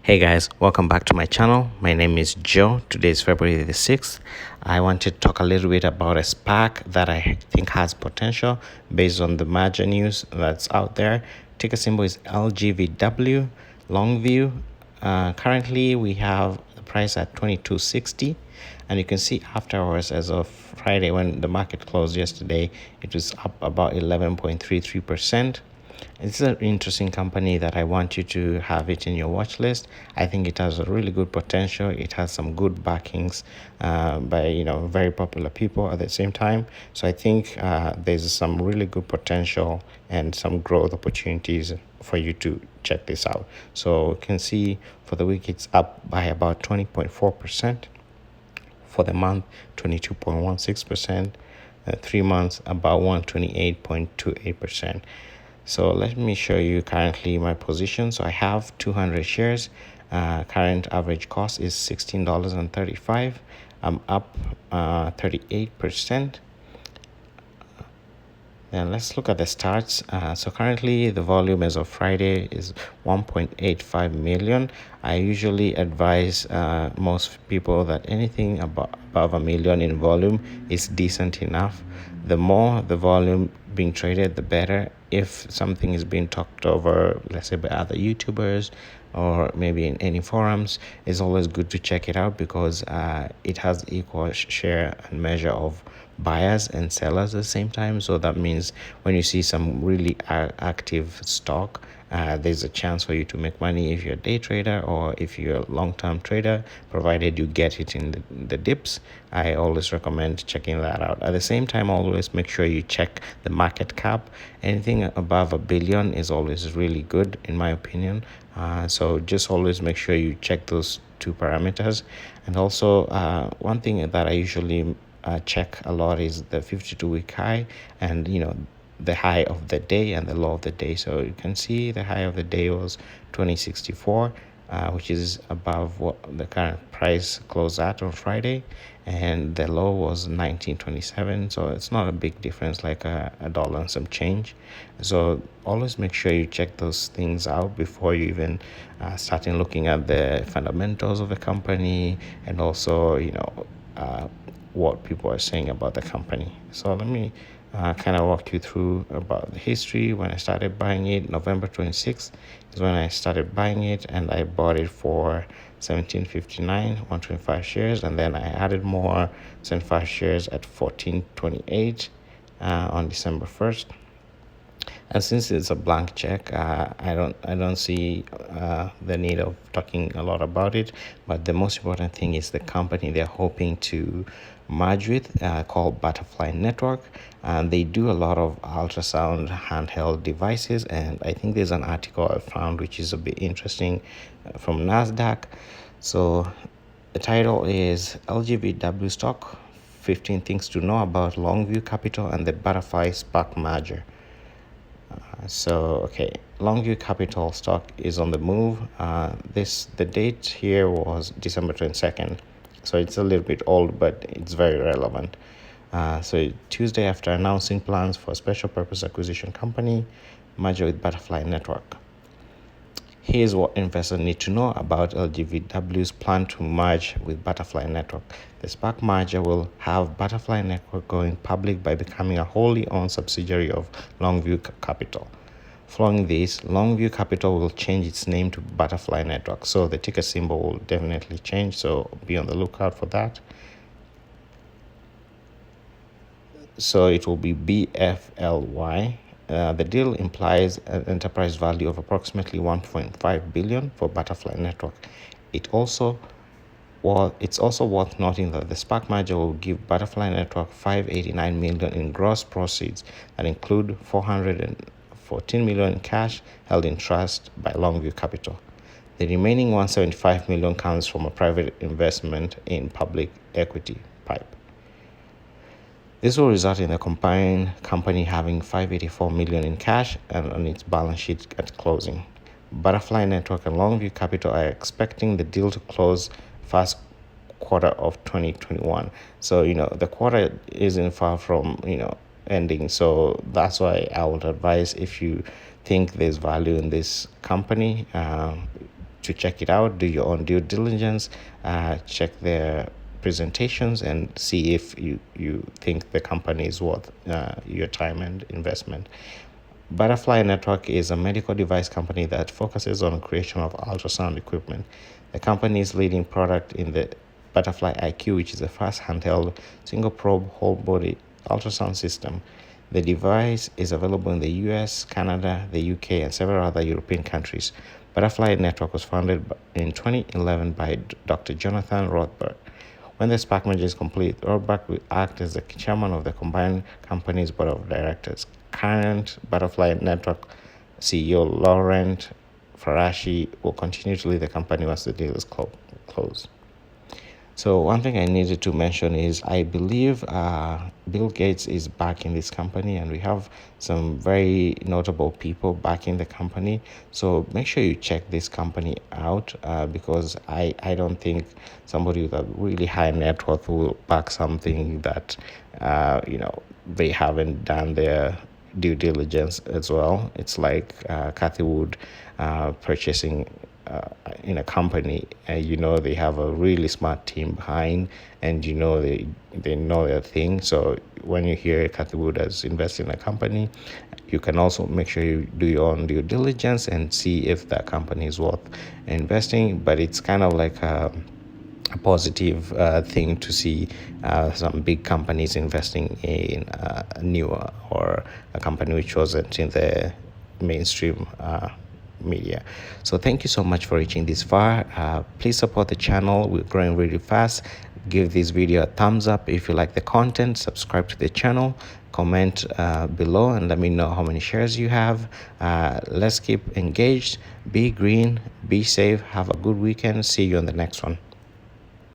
Hey guys, welcome back to my channel. My name is Joe. Today is February the 6th. I want to talk a little bit about a SPAC that I think has potential based on the merger news that's out there. Ticker symbol is LGVW, Longview. Currently, we have the price at 22.60, and you can see afterwards, as of Friday when the market closed yesterday, it was up about 11.33%. It's an interesting company that I want you to have it in your watch list. I think it has a really good potential. It has some good backings by very popular people at the same time. So I think there's some really good potential and some growth opportunities for you to check this out. So you can see for the week it's up by about 20.4%. For the month, 22.16%. 3 months, about 128.28%. So let me show you currently my position. So I have 200 shares. Current average cost is $16.35. I'm up 38%. Then let's look at the starts. So currently the volume as of Friday is 1.85 million. I usually advise most people that anything above a million in volume is decent enough. The more the volume being traded, the better. If something is being talked over, let's say by other YouTubers or maybe in any forums, it's always good to check it out because it has equal share and measure of buyers and sellers at the same time. So that means when you see some really active stock, there's a chance for you to make money if you're a day trader or if you're a long-term trader, provided you get it in the dips. I always recommend checking that out. At the same time, always make sure you check the market cap. Anything above $1 billion is always really good in my opinion. So just always make sure you check those two parameters. And also one thing that I usually check a lot is the 52-week high and the high of the day and the low of the day. So you can see the high of the day was 2064, which is above what the current price closed at on Friday, and the low was 1927. So it's not a big difference, like a dollar and some change. So always make sure you check those things out before you even starting looking at the fundamentals of the company and also what people are saying about the company. So let me kind of walk you through about the history. When I started buying it, November 26th is when I started buying it, and I bought it for 17.59, 125 shares, and then I added more 75 shares at 14.28 on December 1st. And since it's a blank check, I don't see the need of talking a lot about it. But the most important thing is the company they're hoping to merge with, called Butterfly Network. And they do a lot of ultrasound handheld devices. And I think there's an article I found which is a bit interesting from NASDAQ. So the title is LGVW stock, 15 things to know about Longview Capital and the Butterfly SPAC merger. Longview Capital stock is on the move. The date here was December 22nd, so it's a little bit old, but it's very relevant. So Tuesday, after announcing plans for a special purpose acquisition company merger with Butterfly Network. Here's what investors need to know about LGVW's plan to merge with Butterfly Network. The SPAC merger will have Butterfly Network going public by becoming a wholly owned subsidiary of Longview Capital. Following this, Longview Capital will change its name to Butterfly Network. So the ticker symbol will definitely change, so be on the lookout for that. So it will be BFLY. The deal implies an enterprise value of approximately $1.5 billion for Butterfly Network. It's also worth noting that the SPAC merger will give Butterfly Network $589 million in gross proceeds that include $414 million in cash held in trust by Longview Capital. The remaining $175 million comes from a private investment in public equity PIPE. This will result in the combined company having $584 million in cash and on its balance sheet at closing. Butterfly Network and Longview Capital are expecting the deal to close first quarter of 2021. So the quarter isn't far from ending. So that's why I would advise, if you think there's value in this company, to check it out, do your own due diligence, check their presentations, and see if you think the company is worth your time and investment. Butterfly Network is a medical device company that focuses on creation of ultrasound equipment. The company's leading product in the Butterfly IQ, which is a fast handheld single probe whole body ultrasound system. The device is available in the US, Canada, the UK, and several other European countries. Butterfly Network was founded in 2011 by Dr. Jonathan Rothberg. When the SPAC merger is complete, Rothberg will act as the chairman of the combined company's board of directors. Current Butterfly Network CEO Laurent Farashi will continue to lead the company once the deal is closed. So one thing I needed to mention is I believe Bill Gates is backing this company, and we have some very notable people backing the company. So make sure you check this company out because I don't think somebody with a really high net worth will back something that they haven't done their due diligence as well. It's like Cathy Wood purchasing in a company, and they have a really smart team behind, and they know their thing. So when you hear Cathy Wood has invested in a company, you can also make sure you do your own due diligence and see if that company is worth investing. But it's kind of like a positive thing to see some big companies investing in a newer or a company which wasn't in the mainstream media. So thank you so much for reaching this far. Please support the channel. We're growing really fast. Give this video a thumbs up if you like the content. Subscribe to the channel. Comment below and let me know how many shares you have. Let's keep engaged. Be green. Be safe. Have a good weekend. See you on the next one.